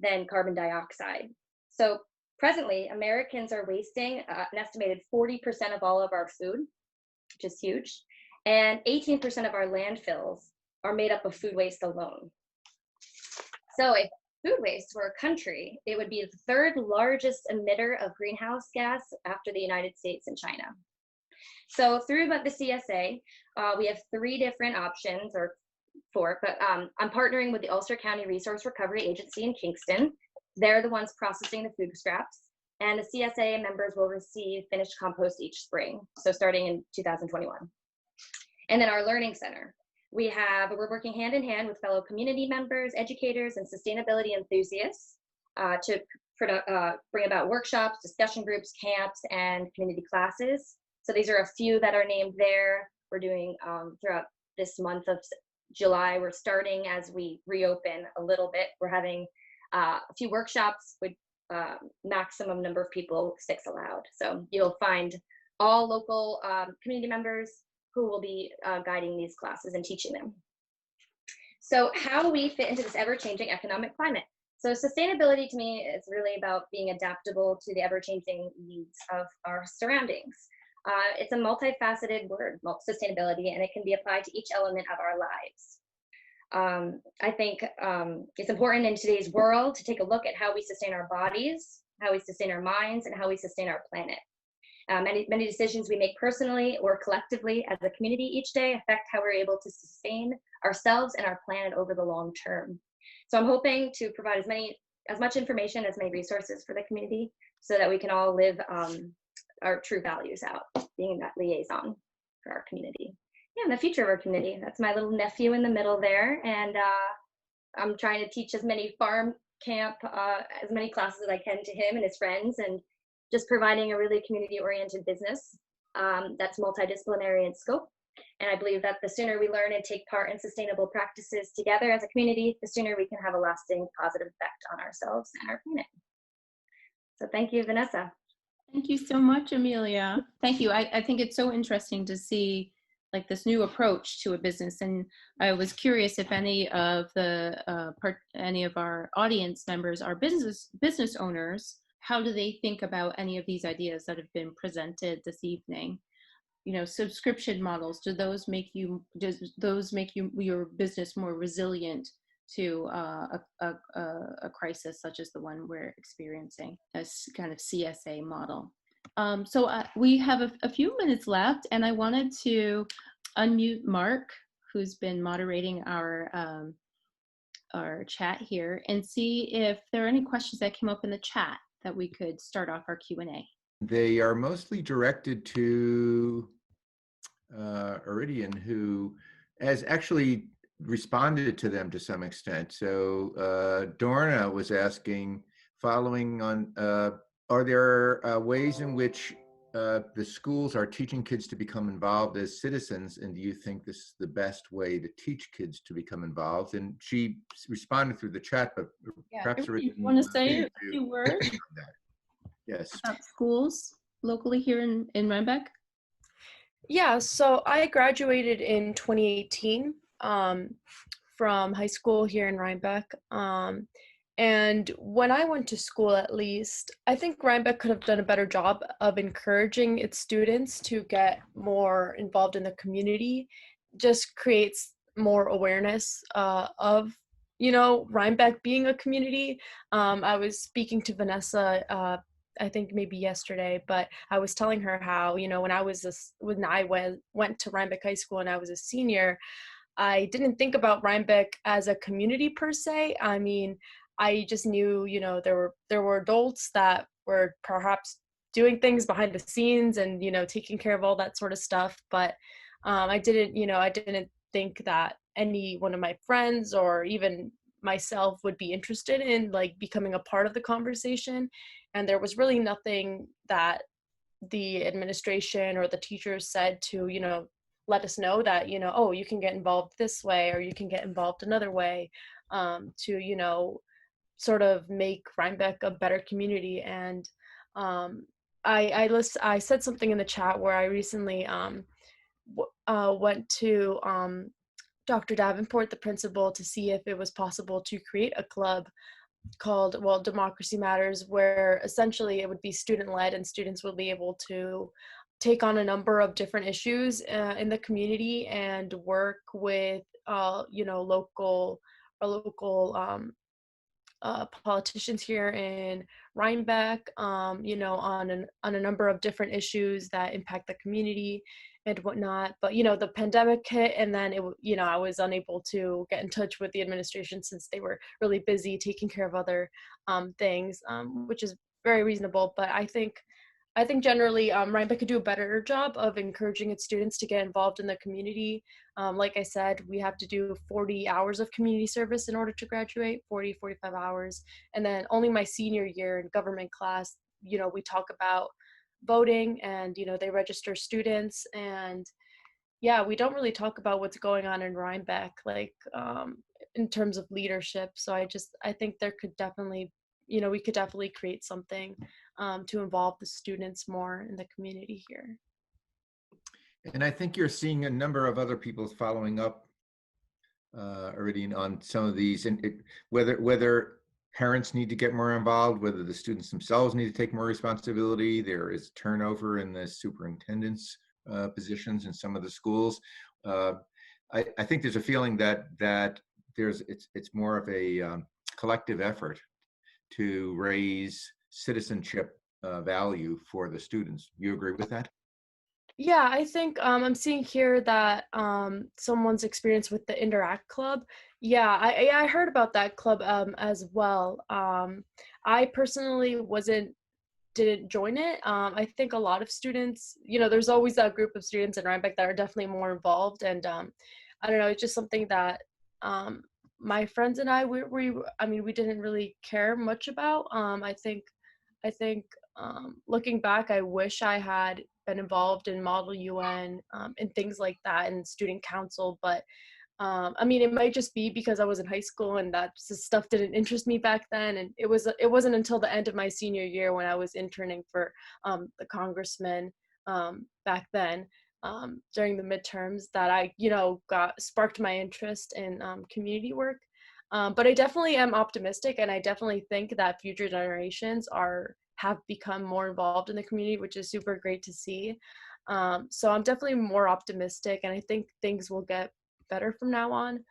than carbon dioxide. So presently, Americans are wasting an estimated 40% of all of our food, which is huge. And 18% of our landfills are made up of food waste alone. So if food waste were a country, it would be the 3rd largest emitter of greenhouse gas after the United States and China. So through the CSA, we have 3 different options, or 4, but I'm partnering with the Ulster County Resource Recovery Agency in Kingston. They're the ones processing the food scraps, and the CSA members will receive finished compost each spring, so starting in 2021. And then our Learning Center. We're working hand in hand with fellow community members, educators, and sustainability enthusiasts to bring about workshops, discussion groups, camps, and community classes. So these are a few that are named there. We're doing throughout this month of July. We're starting as we reopen a little bit. We're having a few workshops with maximum number of people, 6 allowed. So you'll find all local community members who will be guiding these classes and teaching them. So how we fit into this ever-changing economic climate. So sustainability to me is really about being adaptable to the ever-changing needs of our surroundings. It's a multifaceted word, sustainability, and it can be applied to each element of our lives. I think it's important in today's world to take a look at how we sustain our bodies, how we sustain our minds, and how we sustain our planet. Many decisions we make personally or collectively as a community each day affect how we're able to sustain ourselves and our planet over the long term. So I'm hoping to provide as much information, as many resources for the community so that we can all live our true values out, being that liaison for our community. Yeah, and the future of our community. That's my little nephew in the middle there. And I'm trying to teach as many farm camp, as many classes as I can to him and his friends, and just providing a really community-oriented business that's multidisciplinary in scope. And I believe that the sooner we learn and take part in sustainable practices together as a community, the sooner we can have a lasting positive effect on ourselves and our planet. So thank you, Vanessa. Thank you so much, Amelia. Thank you. I think it's so interesting to see like this new approach to a business. And I was curious if any of any of our audience members are business owners. How do they think about any of these ideas that have been presented this evening? You know, subscription models, do those make your business more resilient to a crisis such as the one we're experiencing, a kind of CSA model? So we have a few minutes left, and I wanted to unmute Mark, who's been moderating our chat here, and see if there are any questions that came up in the chat that we could start off our Q&A. They are mostly directed to Iridian, who has actually responded to them to some extent. So Dorna was asking, following on, are there ways in which the schools are teaching kids to become involved as citizens, and do you think this is the best way to teach kids to become involved? And she responded through the chat, but perhaps you want to say a few words? Yes. About schools locally here in Rhinebeck? Yeah, so I graduated in 2018 from high school here in Rhinebeck. And when I went to school, at least, I think Rhinebeck could have done a better job of encouraging its students to get more involved in the community. Just creates more awareness of, you know, Rhinebeck being a community. I was speaking to Vanessa I think maybe yesterday, but I was telling her how, you know, when I went to Rhinebeck High School and I was a senior, I didn't think about Rhinebeck as a community per se. I mean, I just knew, you know, there were adults that were perhaps doing things behind the scenes and, you know, taking care of all that sort of stuff. But I didn't think that any one of my friends or even myself would be interested in like becoming a part of the conversation. And there was really nothing that the administration or the teachers said to, you know, let us know that, you know, oh, you can get involved this way or you can get involved another way, to, you know, sort of make Rhinebeck a better community. And I said something in the chat where I recently went to Dr. Davenport, the principal, to see if it was possible to create a club called, well, Democracy Matters, where essentially it would be student-led and students would be able to take on a number of different issues in the community and work with, you know, local politicians here in Rhinebeck, you know, on a number of different issues that impact the community and whatnot. But, you know, the pandemic hit, and then you know, I was unable to get in touch with the administration since they were really busy taking care of other things, which is very reasonable. But I think generally Rhinebeck could do a better job of encouraging its students to get involved in the community. Like I said, we have to do 40 hours of community service in order to graduate, 45 hours. And then only my senior year in government class, you know, we talk about voting and, you know, they register students. And yeah, we don't really talk about what's going on in Rhinebeck, like in terms of leadership. So I think there could definitely, you know, we could definitely create something to involve the students more in the community here. And I think you're seeing a number of other people following up already on some of these, and whether parents need to get more involved, whether the students themselves need to take more responsibility. There is turnover in the superintendent's positions in some of the schools. I think there's a feeling that it's more of a collective effort to raise citizenship value for the students. You agree with that? Yeah, I think I'm seeing here that someone's experience with the Interact Club. Yeah, I heard about that club as well. I personally didn't join it. I think a lot of students, there's always that group of students in Rhinebeck that are definitely more involved, and I don't know, it's just something that my friends and I we didn't really care much about. I think looking back, I wish I had been involved in Model UN and things like that, and student council. But it might just be because I was in high school and that stuff didn't interest me back then. And it wasn't until the end of my senior year when I was interning for the congressman back then during the midterms that I sparked my interest in community work. But I definitely am optimistic, and I definitely think that future generations have become more involved in the community, which is super great to see. So I'm definitely more optimistic, and I think things will get better from now on.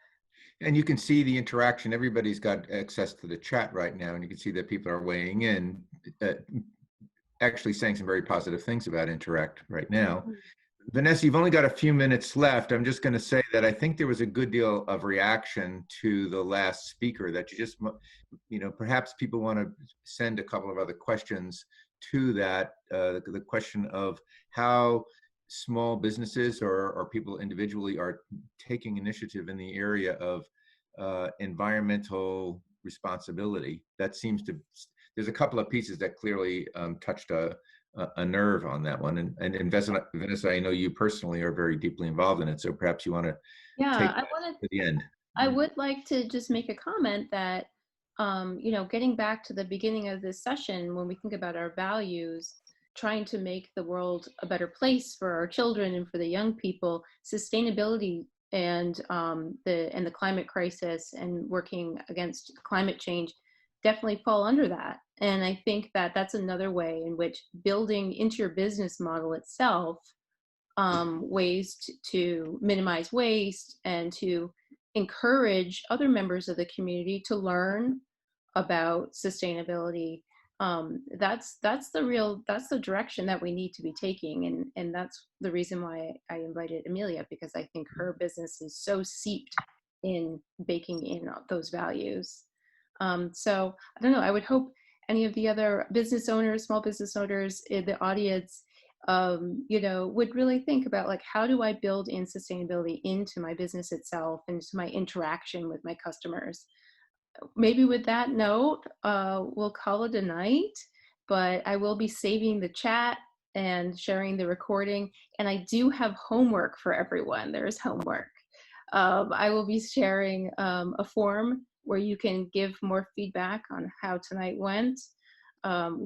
And you can see the interaction. Everybody's got access to the chat right now, and you can see that people are weighing in, actually saying some very positive things about Interact right now. Vanessa, you've only got a few minutes left. I'm just going to say that I think there was a good deal of reaction to the last speaker, that you just, perhaps people want to send a couple of other questions to that. The question of how small businesses or people individually are taking initiative in the area of environmental responsibility. That seems to, there's a couple of pieces that clearly touched a nerve on that one. And Vanessa, I know you personally are very deeply involved in it, so perhaps you want to take to the end. I would like to just make a comment that, getting back to the beginning of this session, when we think about our values, trying to make the world a better place for our children and for the young people, sustainability and the climate crisis and working against climate change definitely fall under that. And I think that that's another way in which building into your business model itself ways to minimize waste and to encourage other members of the community to learn about sustainability. That's the direction that we need to be taking, and that's the reason why I invited Amelia, because I think her business is so seeped in baking in those values. So I don't know, I would hope any of the other business owners, small business owners in the audience, would really think about, like, how do I build in sustainability into my business itself and into my interaction with my customers? Maybe with that note, we'll call it a night, but I will be saving the chat and sharing the recording. And I do have homework for everyone. There's homework. I will be sharing a form where you can give more feedback on how tonight went,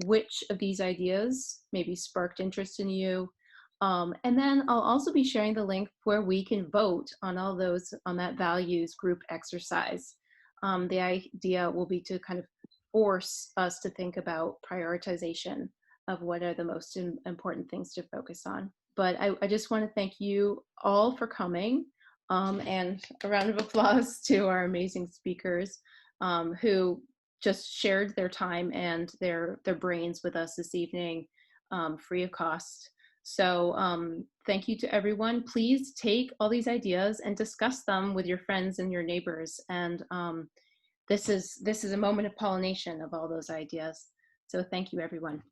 which of these ideas maybe sparked interest in you. And then I'll also be sharing the link where we can vote on all those, on that values group exercise. The idea will be to kind of force us to think about prioritization of what are the most important things to focus on. But I just want to thank you all for coming, and a round of applause to our amazing speakers who just shared their time and their brains with us this evening, free of cost. So thank you to everyone. Please take all these ideas and discuss them with your friends and your neighbors. And this is a moment of pollination of all those ideas. So thank you, everyone.